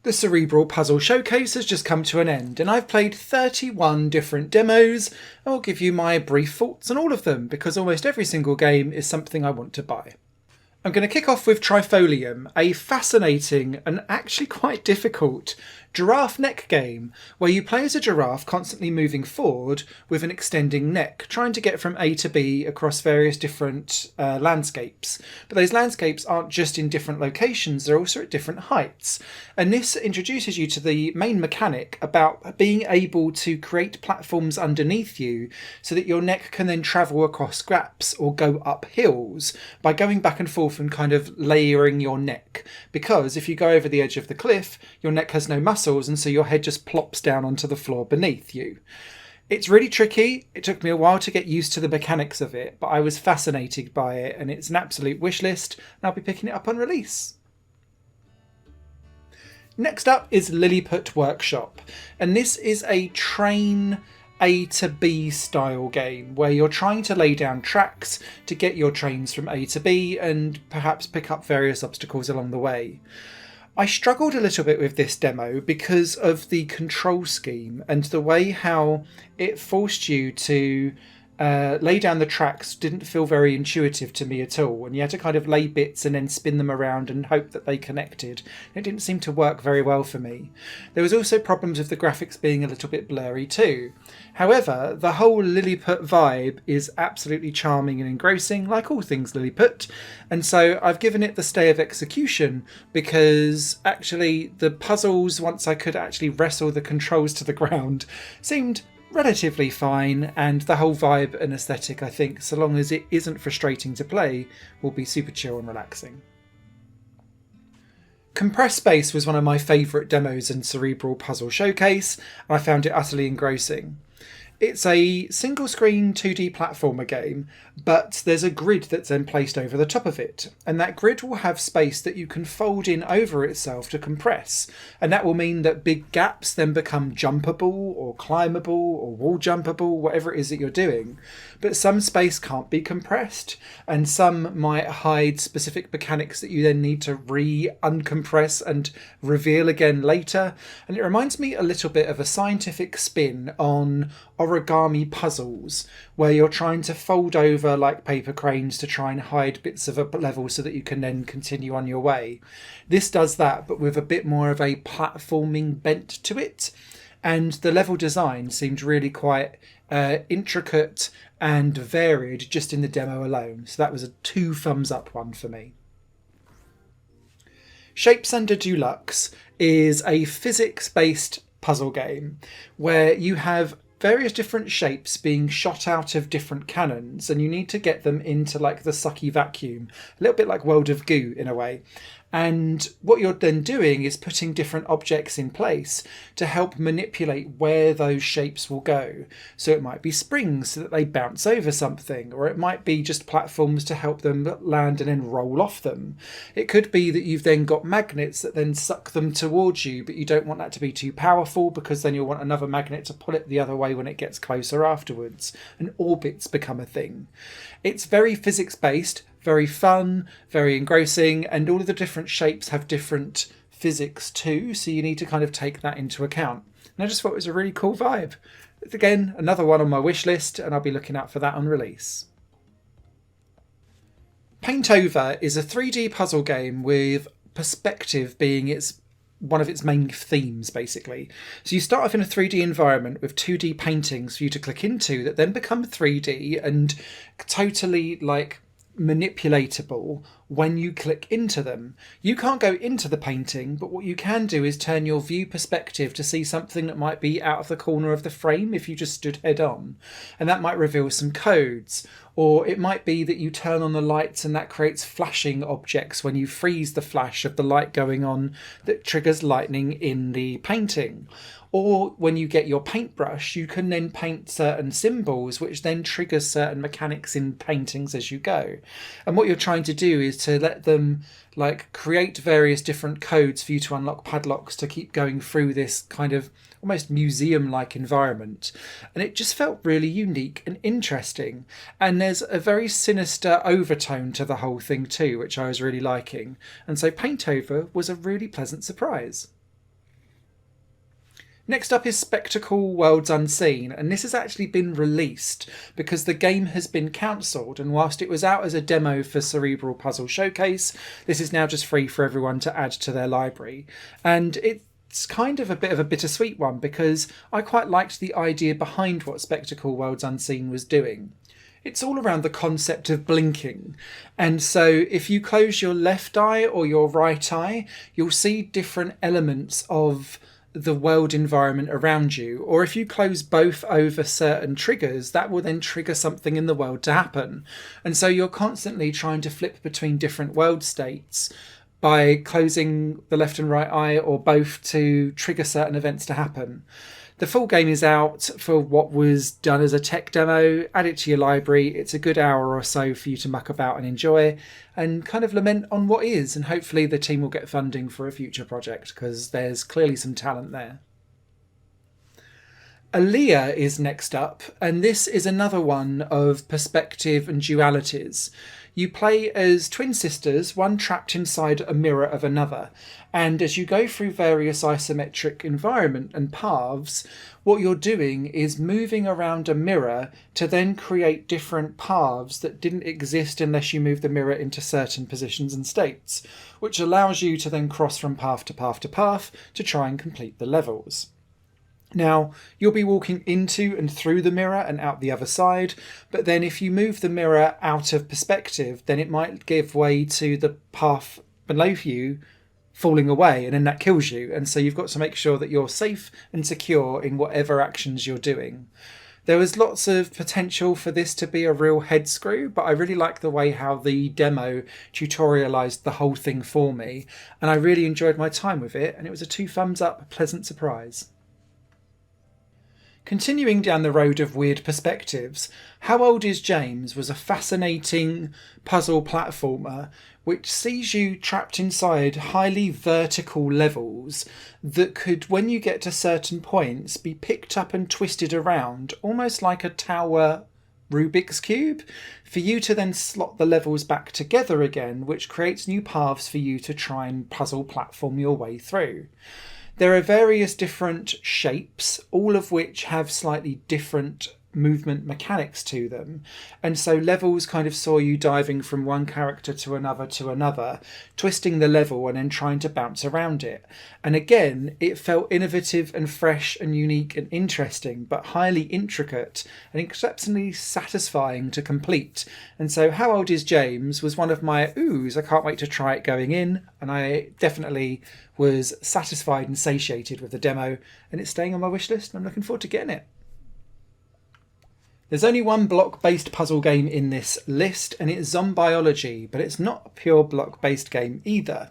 The Cerebral Puzzle Showcase has just come to an end, and I've played 31 different demos. I'll give you my brief thoughts on all of them, because almost every single game is something I want to buy. I'm going to kick off with Trifolium, a fascinating and actually quite difficult giraffe neck game where you play as a giraffe constantly moving forward with an extending neck, trying to get from A to B across various different landscapes. But those landscapes aren't just in different locations, they're also at different heights. And this introduces you to the main mechanic about being able to create platforms underneath you so that your neck can then travel across gaps or go up hills by going back and forth and kind of layering your neck. Because if you go over the edge of the cliff, your neck has no muscle, and so your head just plops down onto the floor beneath you. It's really tricky. It took me a while to get used to the mechanics of it, but I was fascinated by it, and it's an absolute wish list, and I'll be picking it up on release. Next up is Lilliput Workshop, and this is a train A to B style game where you're trying to lay down tracks to get your trains from A to B and perhaps pick up various obstacles along the way. I struggled a little bit with this demo because of the control scheme and the way how it forced you to lay down the tracks didn't feel very intuitive to me at all, and you had to kind of lay bits and then spin them around and hope that they connected. It didn't seem to work very well for me. There was also problems with the graphics being a little bit blurry too. However, the whole Lilliput vibe is absolutely charming and engrossing, like all things Lilliput, and so I've given it the stay of execution because actually the puzzles, once I could actually wrestle the controls to the ground, seemed relatively fine, and the whole vibe and aesthetic, I think, so long as it isn't frustrating to play, will be super chill and relaxing. Compressed Space was one of my favourite demos in Cerebral Puzzle Showcase, and I found it utterly engrossing. It's a single screen 2D platformer game, but there's a grid that's then placed over the top of it, and that grid will have space that you can fold in over itself to compress, and that will mean that big gaps then become jumpable or climbable or wall jumpable, whatever it is that you're doing. But some space can't be compressed, and some might hide specific mechanics that you then need to uncompress and reveal again later, and it reminds me a little bit of a scientific spin on origami puzzles where you're trying to fold over like paper cranes to try and hide bits of a level so that you can then continue on your way. This does that, but with a bit more of a platforming bent to it, and the level design seemed really quite intricate and varied just in the demo alone, so that was a 2 thumbs up one for me. Shapes Under Deluxe is a physics-based puzzle game where you have various different shapes being shot out of different cannons, and you need to get them into like the sucky vacuum, a little bit like World of Goo in a way. And what you're then doing is putting different objects in place to help manipulate where those shapes will go. So it might be springs so that they bounce over something, or it might be just platforms to help them land and then roll off them. It could be that you've then got magnets that then suck them towards you, but you don't want that to be too powerful because then you'll want another magnet to pull it the other way when it gets closer afterwards, and orbits become a thing. It's very physics-based, very fun, very engrossing, and all of the different shapes have different physics too, so you need to kind of take that into account. And I just thought it was a really cool vibe. Again, another one on my wish list, and I'll be looking out for that on release. Paint Over is a 3D puzzle game with perspective being one of its main themes, basically. So you start off in a 3D environment with 2D paintings for you to click into that then become 3D and totally like manipulatable when you click into them. You can't go into the painting, but what you can do is turn your view perspective to see something that might be out of the corner of the frame if you just stood head on, and that might reveal some codes. Or it might be that you turn on the lights and that creates flashing objects when you freeze the flash of the light going on that triggers lightning in the painting. Or when you get your paintbrush, you can then paint certain symbols, which then triggers certain mechanics in paintings as you go. And what you're trying to do is to let them like create various different codes for you to unlock padlocks to keep going through this kind of almost museum-like environment. And it just felt really unique and interesting. And there's a very sinister overtone to the whole thing too, which I was really liking. And so Paint Over was a really pleasant surprise. Next up is Spectacle Worlds Unseen, and this has actually been released because the game has been cancelled, and whilst it was out as a demo for Cerebral Puzzle Showcase, this is now just free for everyone to add to their library. And it's kind of a bit of a bittersweet one because I quite liked the idea behind what Spectacle Worlds Unseen was doing. It's all around the concept of blinking. And so if you close your left eye or your right eye, you'll see different elements of the world environment around you. Or if you close both over certain triggers, that will then trigger something in the world to happen. And so you're constantly trying to flip between different world states by closing the left and right eye or both to trigger certain events to happen. The full game is out for what was done as a tech demo. Add it to your library. It's a good hour or so for you to muck about and enjoy and kind of lament on what is. And hopefully the team will get funding for a future project because there's clearly some talent there. Aillia is next up, and this is another one of perspective and dualities. You play as twin sisters, one trapped inside a mirror of another. And as you go through various isometric environment and paths, what you're doing is moving around a mirror to then create different paths that didn't exist unless you move the mirror into certain positions and states, which allows you to then cross from path to path to path to try and complete the levels. Now, you'll be walking into and through the mirror and out the other side, but then if you move the mirror out of perspective, then it might give way to the path below you falling away, and then that kills you. And so you've got to make sure that you're safe and secure in whatever actions you're doing. There was lots of potential for this to be a real head screw, but I really like the way how the demo tutorialized the whole thing for me, and I really enjoyed my time with it, and it was a 2 thumbs up pleasant surprise. Continuing down the road of weird perspectives, How Old Is James was a fascinating puzzle platformer which sees you trapped inside highly vertical levels that could, when you get to certain points, be picked up and twisted around, almost like a tower Rubik's Cube, for you to then slot the levels back together again, which creates new paths for you to try and puzzle platform your way through. There are various different shapes, all of which have slightly different movement mechanics to them. And so levels kind of saw you diving from one character to another, twisting the level and then trying to bounce around it. And again, it felt innovative and fresh and unique and interesting, but highly intricate and exceptionally satisfying to complete. And so How Old Is James was one of my oohs, I can't wait to try it going in. And I definitely was satisfied and satiated with the demo, and it's staying on my wish list and I'm looking forward to getting it. There's only one block-based puzzle game in this list, and it's Zombiology, but it's not a pure block-based game either.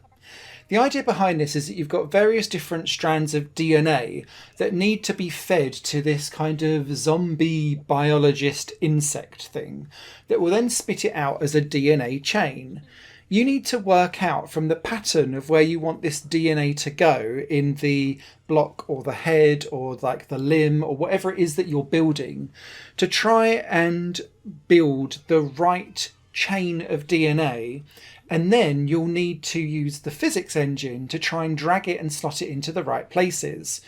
The idea behind this is that you've got various different strands of DNA that need to be fed to this kind of zombie biologist insect thing that will then spit it out as a DNA chain. You need to work out from the pattern of where you want this DNA to go in the block or the head or like the limb or whatever it is that you're building to try and build the right chain of DNA. And then you'll need to use the physics engine to try and drag it and slot it into the right places.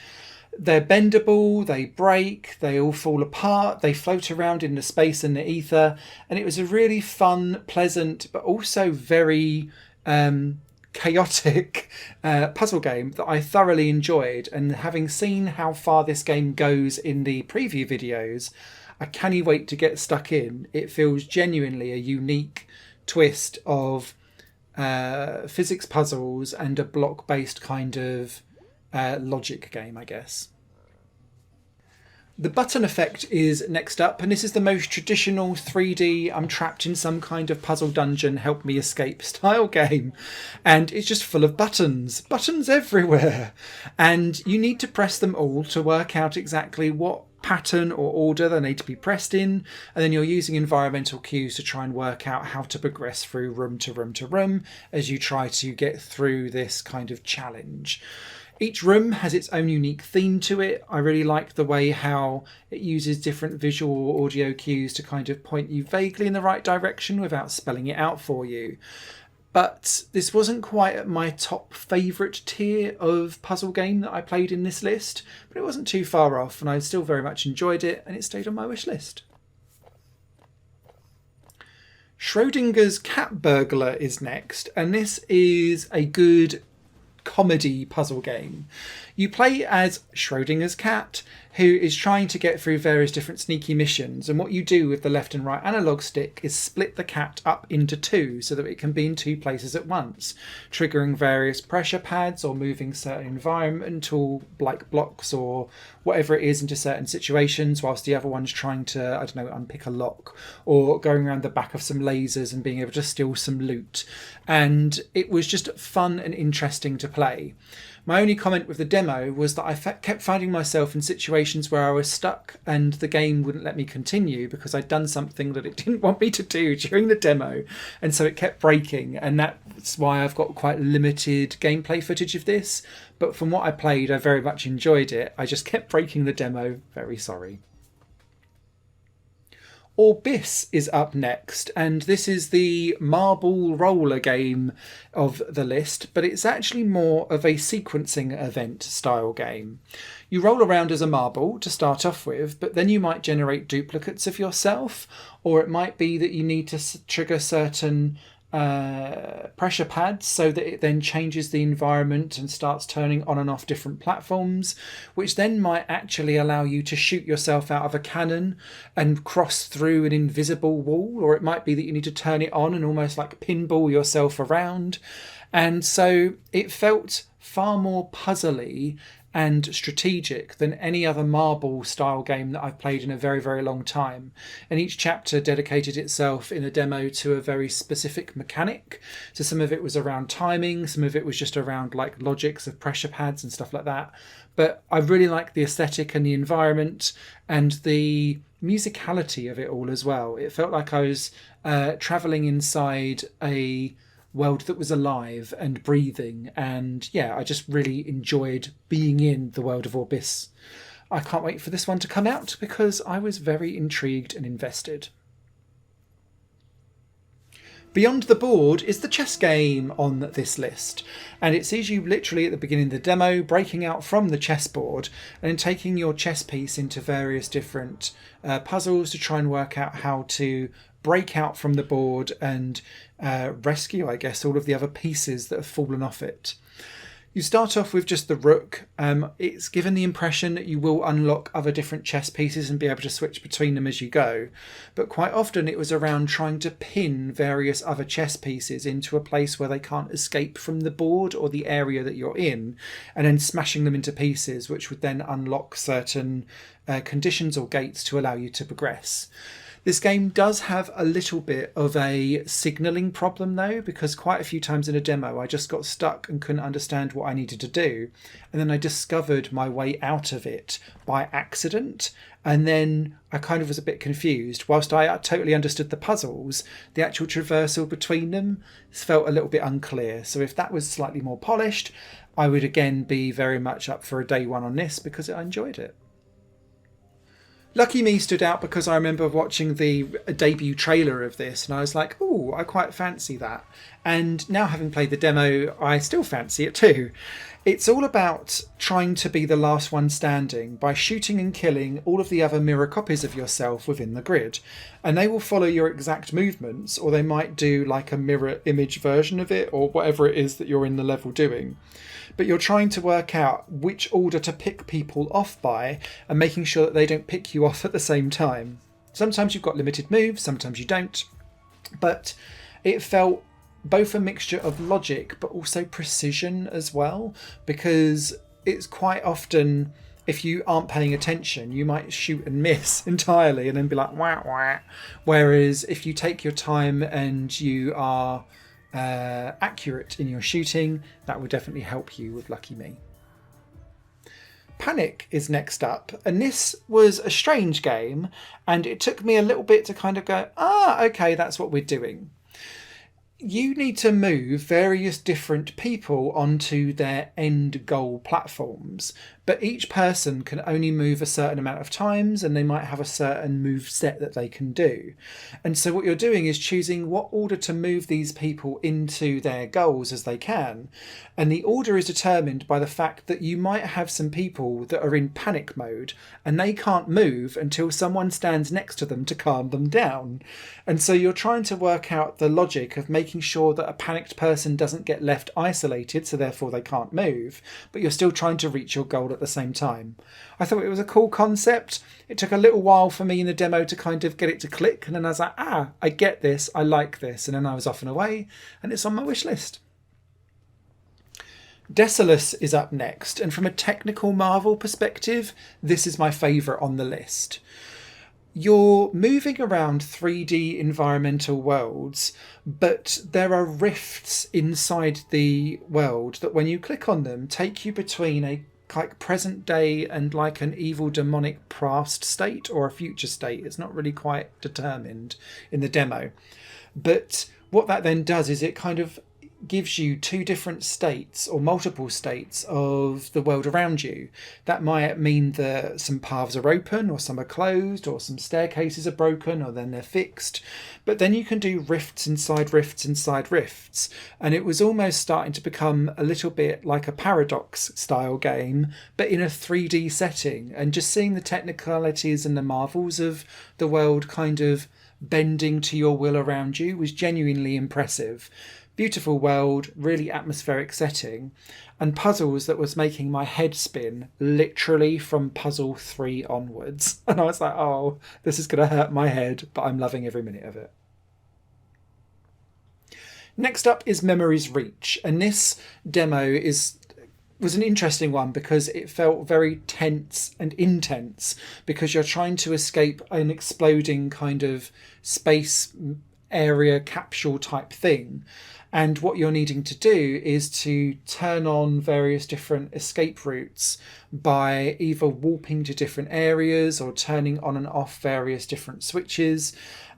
They're bendable, they break, they all fall apart, they float around in the space and the ether, and it was a really fun, pleasant, but also very chaotic puzzle game that I thoroughly enjoyed. And having seen how far this game goes in the preview videos, I can't wait to get stuck in. It feels genuinely a unique twist of physics puzzles and a block-based kind of logic game, I guess. The button effect is next up, and this is the most traditional 3D I'm trapped in some kind of puzzle dungeon, help me escape style game, and it's just full of buttons everywhere, and you need to press them all to work out exactly what pattern or order they need to be pressed in, and then you're using environmental cues to try and work out how to progress through room to room to room as you try to get through this kind of challenge. Each room has its own unique theme to it. I really like the way how it uses different visual or audio cues to kind of point you vaguely in the right direction without spelling it out for you. But this wasn't quite at my top favourite tier of puzzle game that I played in this list, but it wasn't too far off, and I still very much enjoyed it, and it stayed on my wish list. Schrodinger's Cat Burglar is next, and this is a good comedy puzzle game. You play as Schrodinger's cat, who is trying to get through various different sneaky missions, and what you do with the left and right analog stick is split the cat up into two so that it can be in two places at once, triggering various pressure pads or moving certain environmental like blocks or whatever it is into certain situations, whilst the other one's trying to, I don't know, unpick a lock or going around the back of some lasers and being able to steal some loot. And it was just fun and interesting to play. My only comment with the demo was that I kept finding myself in situations where I was stuck and the game wouldn't let me continue because I'd done something that it didn't want me to do during the demo, and so it kept breaking, and that's why I've got quite limited gameplay footage of this. But from what I played, I very much enjoyed it. I just kept breaking the demo. Very sorry. Orbyss is up next, and this is the marble roller game of the list, but it's actually more of a sequencing event style game. You roll around as a marble to start off with, but then you might generate duplicates of yourself, or it might be that you need to trigger certain pressure pads so that it then changes the environment and starts turning on and off different platforms, which then might actually allow you to shoot yourself out of a cannon and cross through an invisible wall, or it might be that you need to turn it on and almost like pinball yourself around. And so it felt far more puzzly and strategic than any other marble style game that I've played in a very, very long time. And each chapter dedicated itself in a demo to a very specific mechanic. So some of it was around timing, some of it was just around like logics of pressure pads and stuff like that. But I really liked the aesthetic and the environment and the musicality of it all as well. It felt like I was travelling inside a world that was alive and breathing, and yeah, I just really enjoyed being in the world of Orbyss. I can't wait for this one to come out because I was very intrigued and invested. Beyond the Board is the chess game on this list, and it sees you literally at the beginning of the demo breaking out from the chessboard and then taking your chess piece into various different puzzles to try and work out how to break out from the board and rescue, I guess, all of the other pieces that have fallen off it. You start off with just the rook. It's given the impression that you will unlock other different chess pieces and be able to switch between them as you go, but quite often it was around trying to pin various other chess pieces into a place where they can't escape from the board or the area that you're in, and then smashing them into pieces, which would then unlock certain conditions or gates to allow you to progress. This game does have a little bit of a signalling problem though, because quite a few times in a demo I just got stuck and couldn't understand what I needed to do, and then I discovered my way out of it by accident, and then I kind of was a bit confused. Whilst I totally understood the puzzles, the actual traversal between them felt a little bit unclear. So if that was slightly more polished, I would again be very much up for a day one on this because I enjoyed it. Lucky Me stood out because I remember watching the debut trailer of this and I was like, oh, I quite fancy that. And now having played the demo, I still fancy it too. It's all about trying to be the last one standing by shooting and killing all of the other mirror copies of yourself within the grid. And they will follow your exact movements, or they might do like a mirror image version of it, or whatever it is that you're in the level doing. But you're trying to work out which order to pick people off by and making sure that they don't pick you off at the same time. Sometimes you've got limited moves, sometimes you don't. But it felt both a mixture of logic but also precision as well, because it's quite often, if you aren't paying attention, you might shoot and miss entirely and then be like, wah, wah. Whereas if you take your time and you are accurate in your shooting, that will definitely help you with Lucky Me. Panik is next up, and this was a strange game, and it took me a little bit to kind of go, okay, that's what we're doing. You need to move various different people onto their end goal platforms, but each person can only move a certain amount of times, and they might have a certain move set that they can do. And so what you're doing is choosing what order to move these people into their goals as they can. And the order is determined by the fact that you might have some people that are in panic mode and they can't move until someone stands next to them to calm them down. And so you're trying to work out the logic of making sure that a panicked person doesn't get left isolated, so therefore they can't move, but you're still trying to reach your goal at the same time. I thought it was a cool concept. It took a little while for me in the demo to kind of get it to click, and then I was like, I get this, I like this, and then I was off and away, and it's on my wish list. Desolus is up next, and from a technical Marvel perspective, this is my favourite on the list. You're moving around 3D environmental worlds, but there are rifts inside the world that when you click on them take you between a like present day and like an evil demonic past state or a future state. It's not really quite determined in the demo. But what that then does is it kind of gives you two different states or multiple states of the world around you. That might mean that some paths are open or some are closed, or some staircases are broken or then they're fixed. But then you can do rifts inside rifts inside rifts. And it was almost starting to become a little bit like a Paradox style game, but in a 3D setting. And just seeing the technicalities and the marvels of the world kind of bending to your will around you was genuinely impressive. Beautiful world, really atmospheric setting, and puzzles that was making my head spin literally from puzzle 3 onwards. And I was like, oh, this is going to hurt my head, but I'm loving every minute of it. Next up is Memories Reach, and this demo was an interesting one because it felt very tense and intense because you're trying to escape an exploding kind of space area capsule type thing. And what you're needing to do is to turn on various different escape routes by either warping to different areas or turning on and off various different switches.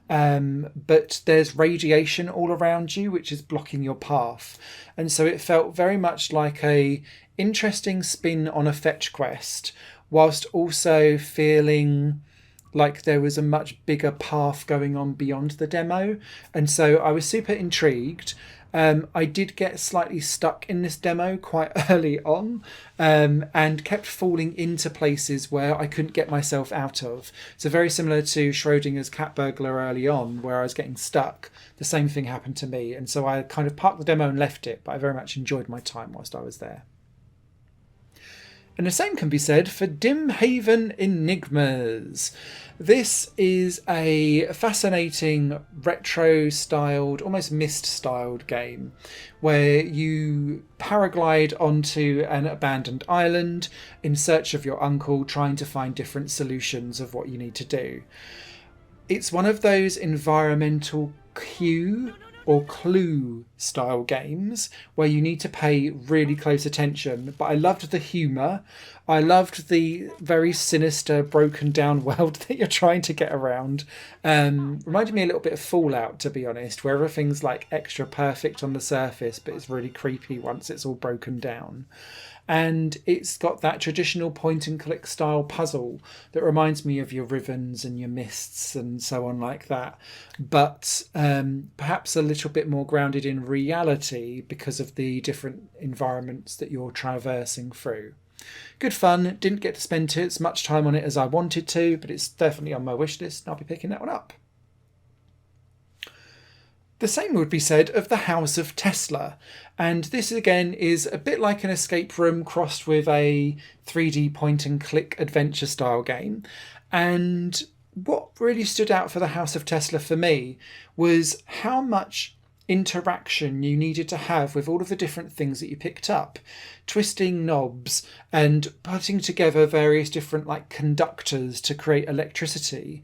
But there's radiation all around you, which is blocking your path. And so it felt very much like a interesting spin on a fetch quest, whilst also feeling like there was a much bigger path going on beyond the demo. And so I was super intrigued. I did get slightly stuck in this demo quite early on, and kept falling into places where I couldn't get myself out of. So very similar to Schrodinger's cat burglar early on, where I was getting stuck. The same thing happened to me. And so I kind of parked the demo and left it, but I very much enjoyed my time whilst I was there. And the same can be said for Dimhaven Enigmas. This is a fascinating retro-styled, almost Myst-styled game where you paraglide onto an abandoned island in search of your uncle, trying to find different solutions of what you need to do. It's one of those environmental cue or clue style games where you need to pay really close attention. But I loved the humour. I loved the very sinister, broken down world that you're trying to get around. Reminded me a little bit of Fallout, to be honest, where everything's like extra perfect on the surface, but it's really creepy once it's all broken down. And it's got that traditional point and click style puzzle that reminds me of your Rivens and your Mists and so on like that. But perhaps a little bit more grounded in reality because of the different environments that you're traversing through. Good fun. Didn't get to spend as much time on it as I wanted to, but it's definitely on my wish list and I'll be picking that one up. The same would be said of the House of Tesla, and this again is a bit like an escape room crossed with a 3D point and click adventure style game. And what really stood out for the House of Tesla for me was how much interaction you needed to have with all of the different things that you picked up, twisting knobs and putting together various different like conductors to create electricity.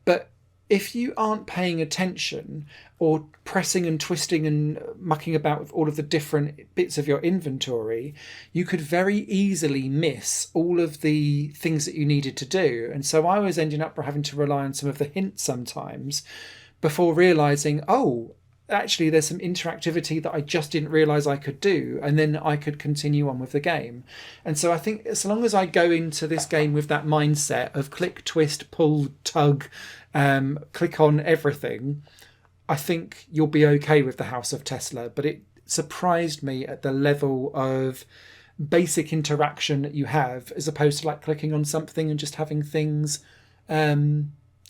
But if you aren't paying attention or pressing and twisting and mucking about with all of the different bits of your inventory, you could very easily miss all of the things that you needed to do. And so I was ending up having to rely on some of the hints sometimes before realising, oh, actually there's some interactivity that I just didn't realise I could do, and then I could continue on with the game. And so I think as long as I go into this game with that mindset of click, twist, pull, tug, click on everything, I think you'll be okay with the House of Tesla. But it surprised me at the level of basic interaction that you have, as opposed to like clicking on something and just having things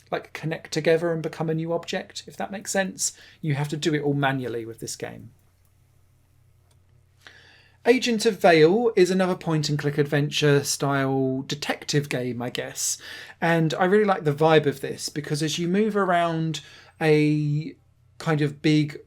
like connect together and become a new object, if that makes sense. You have to do it all manually with this game. Agent of Veil is another point and click adventure style detective game, I guess. And I really like the vibe of this, because as you move around a kind of big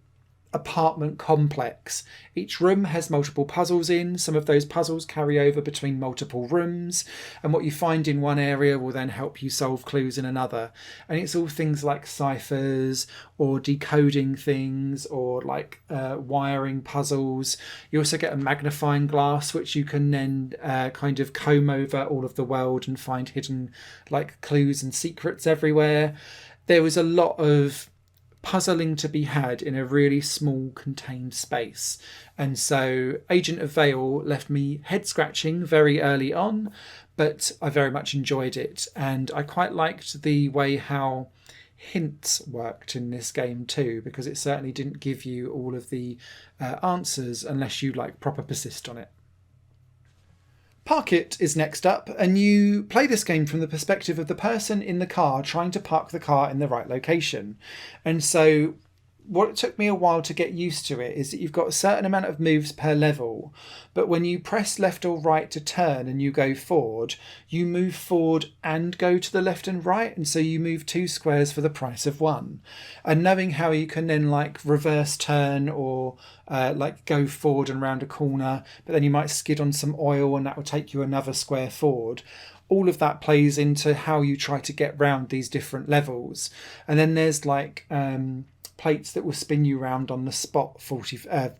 apartment complex, each room has multiple puzzles in. Some of those puzzles carry over between multiple rooms, and what you find in one area will then help you solve clues in another. And it's all things like ciphers or decoding things, or like wiring puzzles. You also get a magnifying glass which you can then kind of comb over all of the world and find hidden like clues and secrets everywhere. There was a lot of puzzling to be had in a really small contained space, and so Agent of Veil left me head scratching very early on, but I very much enjoyed it. And I quite liked the way how hints worked in this game too, because it certainly didn't give you all of the answers unless you like proper persist on it. Park It is next up, and you play this game from the perspective of the person in the car trying to park the car in the right location. And so what took me a while to get used to it is that you've got a certain amount of moves per level, but when you press left or right to turn and you go forward, you move forward and go to the left and right, and so you move 2 squares for the price of 1. And knowing how you can then like reverse turn or like go forward and round a corner, but then you might skid on some oil and that will take you another square forward. All of that plays into how you try to get round these different levels. And then there's like plates that will spin you around on the spot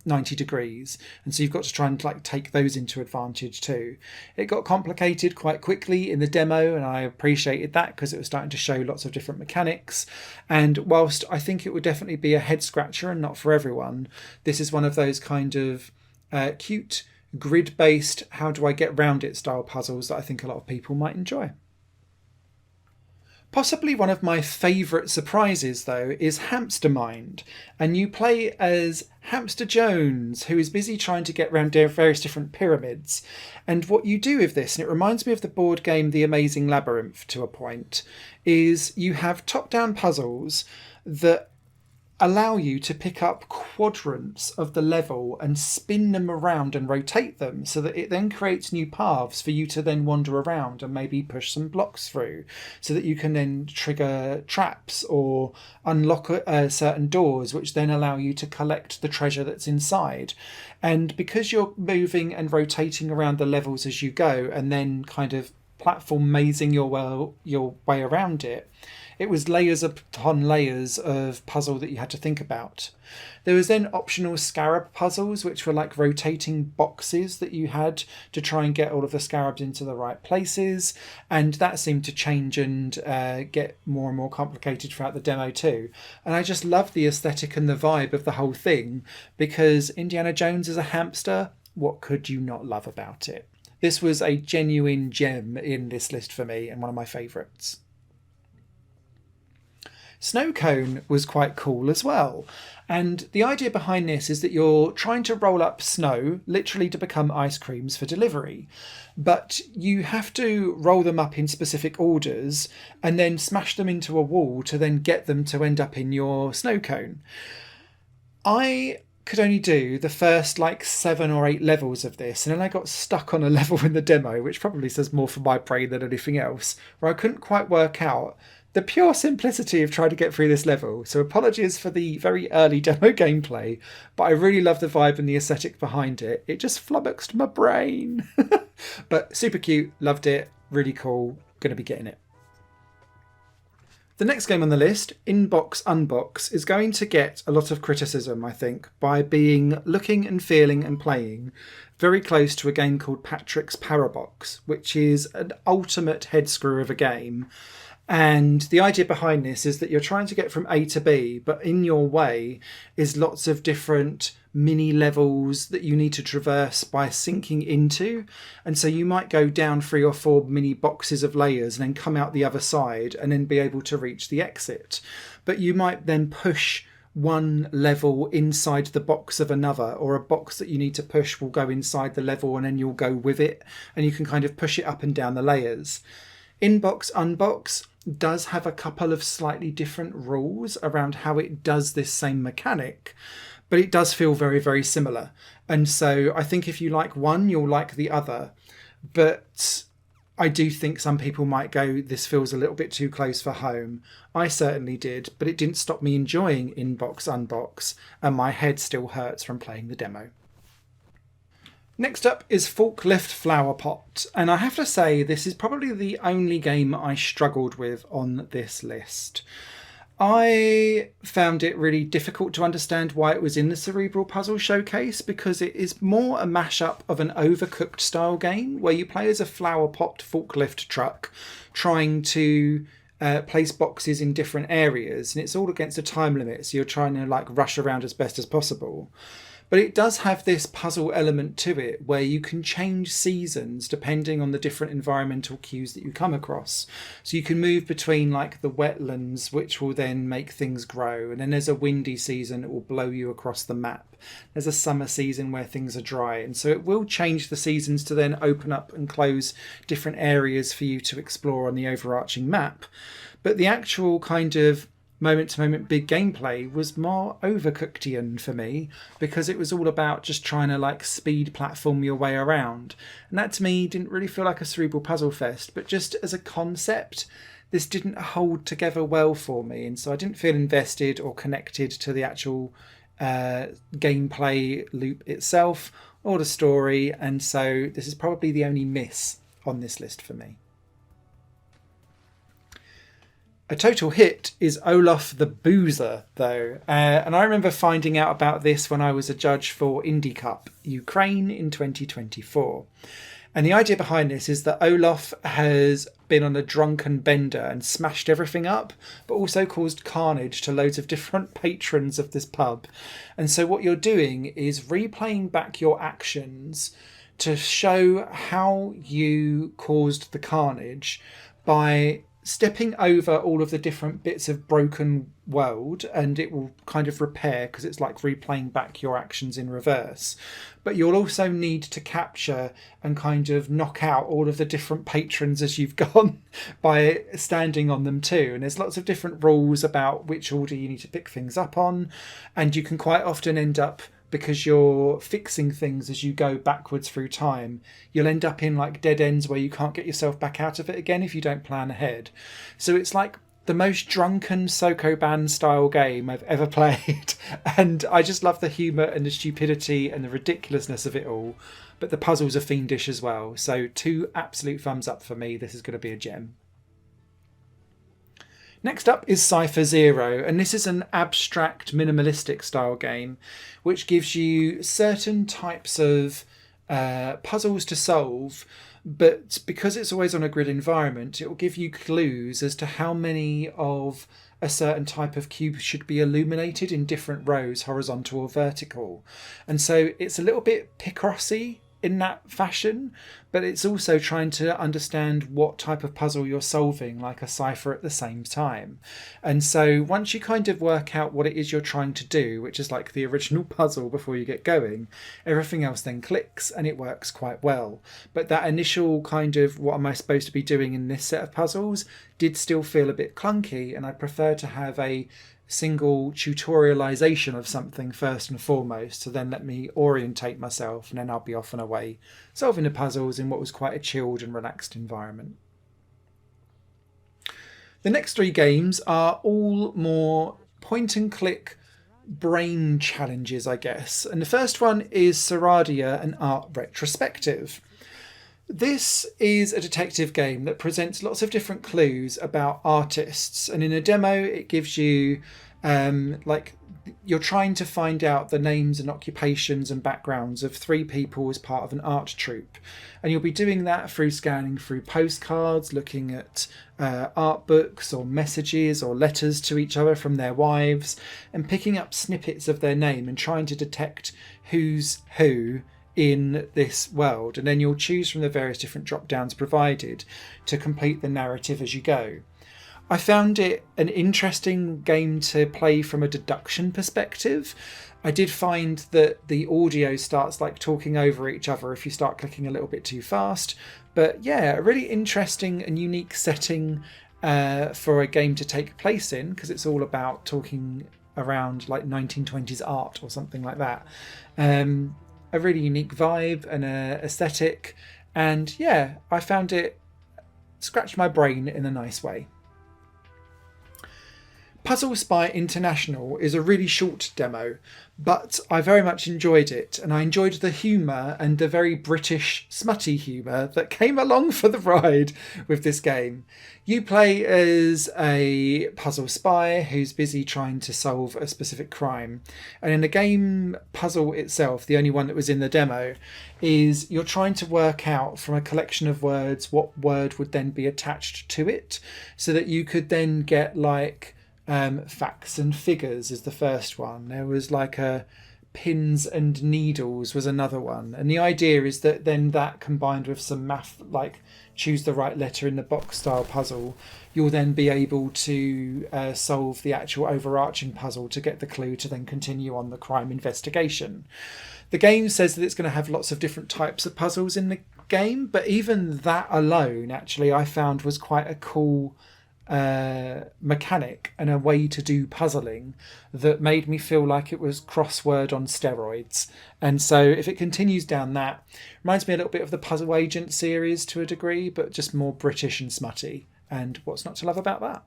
90 degrees, and so you've got to try and like take those into advantage too. It got complicated quite quickly in the demo, and I appreciated that because it was starting to show lots of different mechanics. And whilst I think it would definitely be a head scratcher and not for everyone, this is one of those kind of cute grid-based how do I get round it style puzzles that I think a lot of people might enjoy. Possibly one of my favourite surprises, though, is Hamstermind, and you play as Hamster Jones, who is busy trying to get around various different pyramids. And what you do with this, and it reminds me of the board game The Amazing Labyrinth to a point, is you have top-down puzzles that allow you to pick up quadrants of the level and spin them around and rotate them, so that it then creates new paths for you to then wander around and maybe push some blocks through, so that you can then trigger traps or unlock certain doors, which then allow you to collect the treasure that's inside. And because you're moving and rotating around the levels as you go, and then kind of platform mazing your way around it, it was layers upon layers of puzzle that you had to think about. There was then optional scarab puzzles, which were like rotating boxes that you had to try and get all of the scarabs into the right places. And that seemed to change and get more and more complicated throughout the demo too. And I just love the aesthetic and the vibe of the whole thing, because Indiana Jones is a hamster. What could you not love about it? This was a genuine gem in this list for me, and one of my favourites. Snow Cone was quite cool as well. And the idea behind this is that you're trying to roll up snow, literally to become ice creams for delivery. But you have to roll them up in specific orders and then smash them into a wall to then get them to end up in your snow cone. I could only do the first like 7 or 8 levels of this, and then I got stuck on a level in the demo, which probably says more for my brain than anything else, where I couldn't quite work out the pure simplicity of trying to get through this level. So apologies for the very early demo gameplay, but I really love the vibe and the aesthetic behind it. It just flummoxed my brain. But super cute, loved it, really cool, gonna be getting it. The next game on the list, Unbox, is going to get a lot of criticism, I think, by being, looking and feeling and playing very close to a game called Patrick's Parabox, which is an ultimate head screw of a game. And the idea behind this is that you're trying to get from A to B, but in your way is lots of different mini levels that you need to traverse by sinking into. And so you might go down 3 or 4 mini boxes of layers and then come out the other side and then be able to reach the exit. But you might then push one level inside the box of another, or a box that you need to push will go inside the level and then you'll go with it, and you can kind of push it up and down the layers. Inbox Unbox does have a couple of slightly different rules around how it does this same mechanic, but it does feel very, very similar. And so I think if you like one, you'll like the other. But I do think some people might go, this feels a little bit too close for home. I certainly did, but it didn't stop me enjoying Inbox Unbox, and my head still hurts from playing the demo. Next up is Forklift Flowerpot, and I have to say this is probably the only game I struggled with on this list. I found it really difficult to understand why it was in the Cerebral Puzzle Showcase, because it is more a mashup of an Overcooked style game where you play as a flowerpot forklift truck trying to place boxes in different areas, and it's all against a time limit, so you're trying to like rush around as best as possible. But it does have this puzzle element to it where you can change seasons depending on the different environmental cues that you come across. So you can move between like the wetlands, which will then make things grow. And then there's a windy season that will blow you across the map. There's a summer season where things are dry. And so it will change the seasons to then open up and close different areas for you to explore on the overarching map. But the actual kind of moment-to-moment big gameplay was more Overcookedian for me, because it was all about just trying to like speed platform your way around. And that to me didn't really feel like a Cerebral Puzzle Fest, but just as a concept, this didn't hold together well for me. And so I didn't feel invested or connected to the actual gameplay loop itself or the story. And so this is probably the only miss on this list for me. A total hit is Olaf the Boozer, though, and I remember finding out about this when I was a judge for Indie Cup Ukraine in 2024. And the idea behind this is that Olaf has been on a drunken bender and smashed everything up, but also caused carnage to loads of different patrons of this pub. And so what you're doing is replaying back your actions to show how you caused the carnage by stepping over all of the different bits of broken world, and it will kind of repair because it's like replaying back your actions in reverse. But you'll also need to capture and kind of knock out all of the different patrons as you've gone by standing on them too. And there's lots of different rules about which order you need to pick things up on, and you can quite often end up, because you're fixing things as you go backwards through time, you'll end up in like dead ends where you can't get yourself back out of it again if you don't plan ahead. So it's like the most drunken Sokoban style game I've ever played. And I just love the humour and the stupidity and the ridiculousness of it all. But the puzzles are fiendish as well. So 2 absolute thumbs up for me. This is going to be a gem. Next up is Cipher Zero, and this is an abstract minimalistic style game which gives you certain types of puzzles to solve, but because it's always on a grid environment, it will give you clues as to how many of a certain type of cube should be illuminated in different rows, horizontal or vertical. And so it's a little bit Picrossy in that fashion, but it's also trying to understand what type of puzzle you're solving, like a cipher at the same time. And so once you kind of work out what it is you're trying to do, which is like the original puzzle before you get going, everything else then clicks and it works quite well. But that initial kind of what am I supposed to be doing in this set of puzzles did still feel a bit clunky, and I prefer to have a single tutorialization of something first and foremost to then let me orientate myself, and then I'll be off and away solving the puzzles in what was quite a chilled and relaxed environment. The next 3 games are all more point and click brain challenges, I guess. And the first one is Surradia and Art Retrospective. This is a detective game that presents lots of different clues about artists, and in a demo it gives you like you're trying to find out the names and occupations and backgrounds of 3 people as part of an art troupe. And you'll be doing that through scanning through postcards, looking at art books or messages or letters to each other from their wives, and picking up snippets of their name and trying to detect who's who in this world. And then you'll choose from the various different drop downs provided to complete the narrative as you go. I found it an interesting game to play from a deduction perspective. I did find that the audio starts like talking over each other if you start clicking a little bit too fast. But yeah, a really interesting and unique setting for a game to take place in, because it's all about talking around like 1920s art or something like that. A really unique vibe and aesthetic. And yeah, I found it scratched my brain in a nice way. Puzzle Spy International is a really short demo, but I very much enjoyed it, and I enjoyed the humour and the very British smutty humour that came along for the ride with this game. You play as a puzzle spy who's busy trying to solve a specific crime, and in the game puzzle itself, the only one that was in the demo, is you're trying to work out from a collection of words what word would then be attached to it, so that you could then get like facts and figures is the first one. There was like a pins and needles was another one. And the idea is that then that combined with some math, like choose the right letter in the box style puzzle, you'll then be able to solve the actual overarching puzzle to get the clue to then continue on the crime investigation. The game says that it's going to have lots of different types of puzzles in the game, but even that alone actually I found was quite a cool mechanic and a way to do puzzling that made me feel like it was crossword on steroids. And so if it continues down that, reminds me a little bit of the Puzzle Agent series to a degree, but just more British and smutty. And what's not to love about that?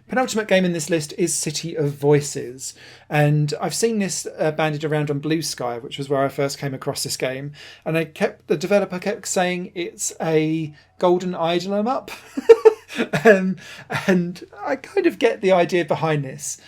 Penultimate game in this list is City of Voices, and I've seen this bandied around on Blue Sky, which was where I first came across this game, and the developer kept saying it's a golden idol 'em up. And I kind of get the idea behind this.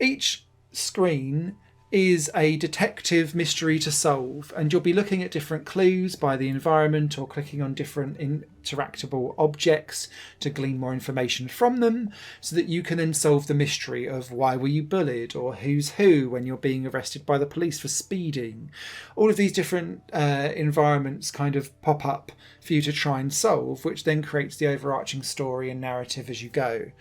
Each screen is a detective mystery to solve, and you'll be looking at different clues by the environment or clicking on different interactable objects to glean more information from them, so that you can then solve the mystery of why were you bullied, or who's who when you're being arrested by the police for speeding. All of these different environments kind of pop up for you to try and solve, which then creates the overarching story and narrative as you go.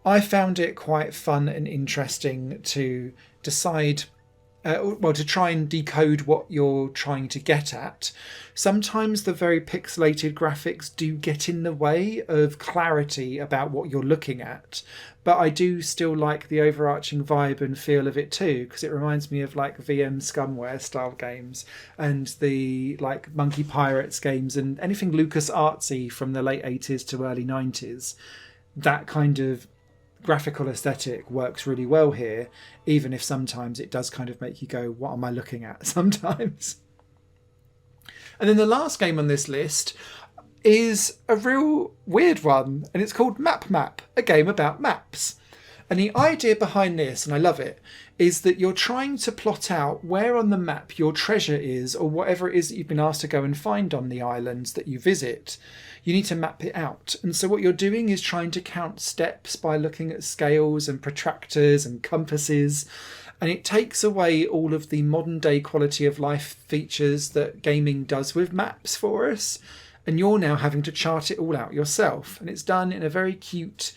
I found it quite fun and interesting to decide to try and decode what you're trying to get at. Sometimes the very pixelated graphics do get in the way of clarity about what you're looking at, but I do still like the overarching vibe and feel of it too, because it reminds me of like VM Scumware style games and the like Monkey Pirates games and anything Lucas Artsy from the late 80s to early 90s. That kind of graphical aesthetic works really well here, even if sometimes it does kind of make you go, what am I looking at sometimes? And then the last game on this list is a real weird one, and it's called Map, a game about maps. And the idea behind this, and I love it, is that you're trying to plot out where on the map your treasure is, or whatever it is that you've been asked to go and find on the islands that you visit. You need to map it out. And so what you're doing is trying to count steps by looking at scales and protractors and compasses. And it takes away all of the modern day quality of life features that gaming does with maps for us. And you're now having to chart it all out yourself. And it's done in a very cute,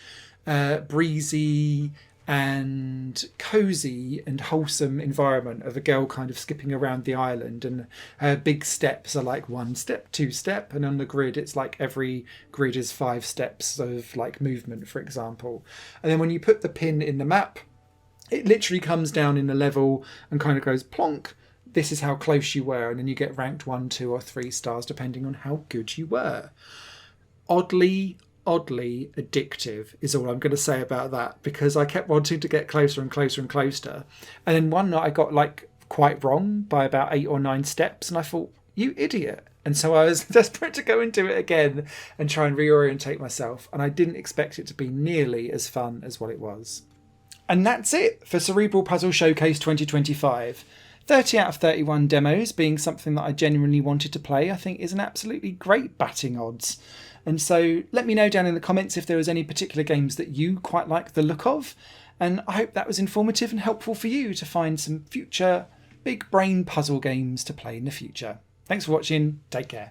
breezy and cozy and wholesome environment of a girl kind of skipping around the island, and her big steps are like 1 step, 2 step, and on the grid it's like every grid is 5 steps of like movement, for example. And then when you put the pin in the map, it literally comes down in the level and kind of goes plonk, this is how close you were, and then you get ranked 1, 2 or 3 stars depending on how good you were. Oddly addictive is all I'm going to say about that, because I kept wanting to get closer and closer and closer, and then one night I got like quite wrong by about 8 or 9 steps, and I thought, you idiot. And so I was desperate to go into it again and try and reorientate myself, and I didn't expect it to be nearly as fun as what it was. And that's it for Cerebral Puzzle Showcase 2025. 30 out of 31 demos being something that I genuinely wanted to play, I think is an absolutely great batting odds. And so let me know down in the comments if there was any particular games that you quite like the look of. And I hope that was informative and helpful for you to find some future big brain puzzle games to play in the future. Thanks for watching. Take care.